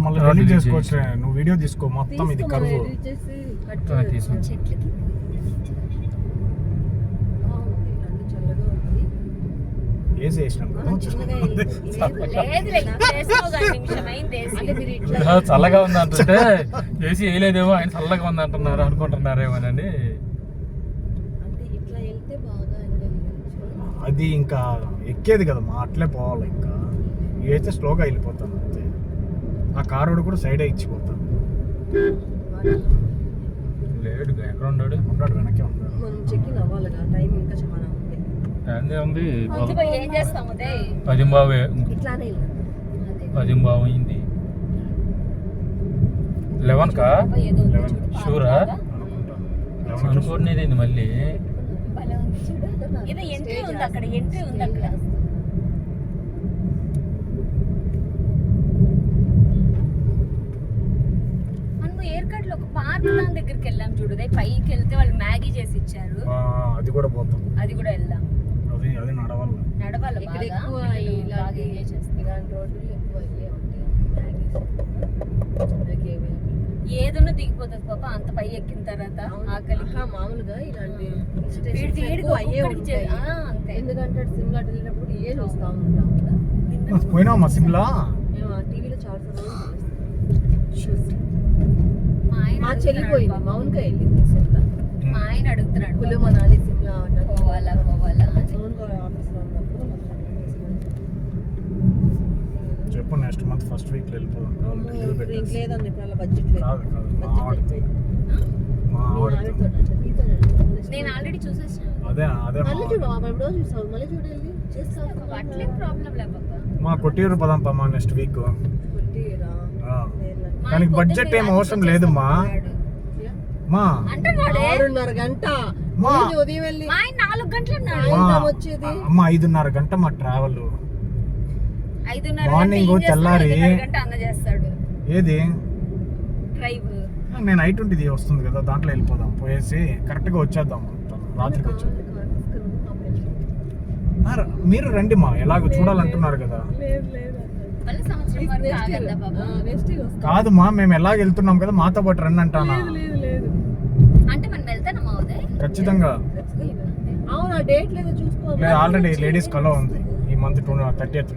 మళ్ళీ రిలీజ్ చేసుకోవచ్చు. నువ్వు వీడియో తీసుకో మొత్తం ఇది కరువు ఏసి వేసినాం చల్లగా ఉంది అంటుంటే ఏసీ వేయలేదేమో ఆయన చల్లగా ఉంది అంటున్నారు అనుకుంటున్నారేమోనండి. అది ఇంకా ఎక్కేది కదమ్మా అట్లే పోవాలి. ఇంకా ఇవైతే స్లోగా వెళ్ళిపోతాను అంతే. ఆ కారు కూడా సైడే ఇచ్చిపోతాను. లేడు ఎక్కడ ఉన్నాడు వెనక్కి ఉన్నాడు. ఉంది 10 అయింది. 11 కా షూరా అనుకోండి మళ్ళీ ఎంట్రీ ఉంది అక్కడ. ఎయిర్ కట్ లో ఒక పార్క్ దగ్గరికి వెళ్ళాం చూడు. పైకి వెళ్తే వాళ్ళు మ్యాగీ చేసి ఇచ్చారు. అది కూడా పోతాం. అది కూడా వెళ్దాం. అది నడవాలి ఇక్కడ ఎక్కువ ఇలాగే ఇలాంటి రోడ్లు ఎక్కువ ఏదన్నా దిగిపోతుంది పాప అంత పై ఎక్కిన తర్వాత. ఆకలి మామూలుగా ఇలాంటి ఎందుకంటే సిమ్లా వెళ్ళినప్పుడు ఏ చూస్తా ఉంటాం. పోయినామా సిమ్లా? టీవీలో చాలా మా చెల్లిపోయింది మౌన్గా వెళ్ళింది సిమ్లా. మా ఆయన అడుగుతున్నాడు కులు మనాలి సిమ్లా పోవాలా చెప్పు. నెక్స్ట్ మంత్ ఫస్ట్ వీక్ వెళ్ళిపోదాం. లేదండి ఇప్పుడు అలా బడ్జెట్ నేను ఆల్రెడీ చూసేసాను. అదే మళ్ళీ చూడు చూసావు మళ్ళీ చూడాలి చేస్తావు అట్లే ప్రాబ్లం లేకపోతే మా కొట్టియూరు పదాం పమ్మా నెక్స్ట్ వీక్. దానికి బడ్జెట్ ఏం అవసరం లేదు మా 6:30 గంట ఉదయం వెళ్ళి 4 గంటలు వచ్చేది అమ్మ 5:30 గంట మా ట్రావెల్. 5:30 మార్నింగ్ తెల్లారి చేస్తాడు. ఏది డ్రైవ్ నేను I-20 వస్తుంది కదా దాంట్లో వెళ్ళిపోదాం. పోయేసి కరెక్ట్ గా వచ్చేద్దాం. రాత్రికి వచ్చేద్దాం. మీరు రండి మా ఎలాగో చూడాలంటున్నారు కదా. కాదు మా మేము ఎలాగ వెళ్తున్నాం కదా మాతో పాటు రండి అంటానా. ఖచ్చితంగా ఆల్రెడీ లేడీస్ కలో ఉంది ఈ మంత్ 30th.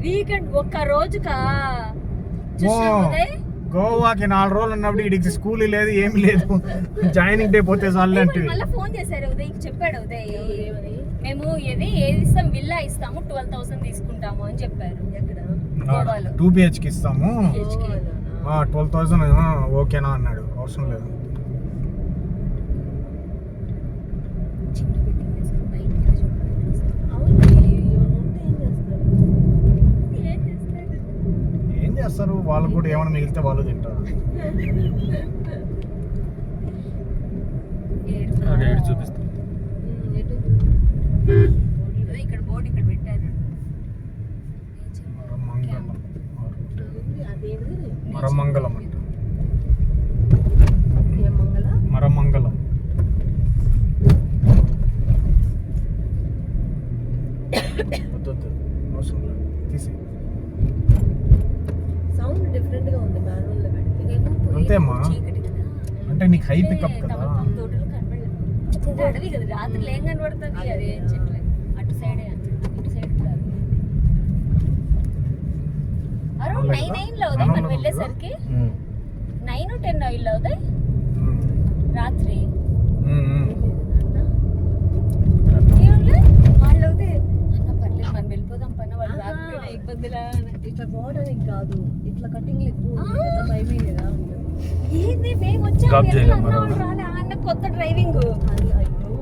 వీకెండ్ ఒక్క రోజుకా గోవాకి 4 రోజులు ఉన్నప్పుడు ఇడికి స్కూల్ లేదు ఏమి లేదు. జాయినింగ్ డే పోతే చాలు అంటే ఫోన్ చేశారు ఉదయ్ చెప్పాడు. ఉదయ్ మేము ఏది ఇస్తాం విల్లా ఇస్తాము 12,000 తీసుకుంటాము అని చెప్పారు. 2 BHK ఇస్తాము 12,000 ఓకేనా అన్నాడు. అవసరం లేదు. ఏం చేస్తారు వాళ్ళు కూడా ఏమైనా మిగిలితే వాళ్ళు తింటారు. చూపిస్తాను ఇక్కడ బోర్డు ఇక్కడ పెట్టారు. మరమంగళం అంట. మరమంగళం అవసరం లేదు తీసి. సౌండ్ డిఫరెంట్ గా ఉంది మాన్యువల్ లో పెడితే. అంతేమ్మా అంటే నీకు హై పికప్ కదా. అడవి కదా రాత్రి ఏం కనబడుతుంది. అది చెట్లే అటు సైడ్ ఇటు సైడ్ అరౌండ్ 9 లో ఉదయం మనం వెళ్ళేసరికి 9 10 ఇల్లు అవుతాయి రాత్రి. వాళ్ళు అవుతే అన్న పర్లేదు మనం వెళ్ళిపోదాం పన్న వాళ్ళు రాకపోయినా ఇబ్బందిలా. ఇట్లా పోవడానికి కాదు ఇట్లా కటింగ్ ఎక్కువ భయమే కదా. ఏంది మేము వచ్చాము అన్న కొత్త డ్రైవింగ్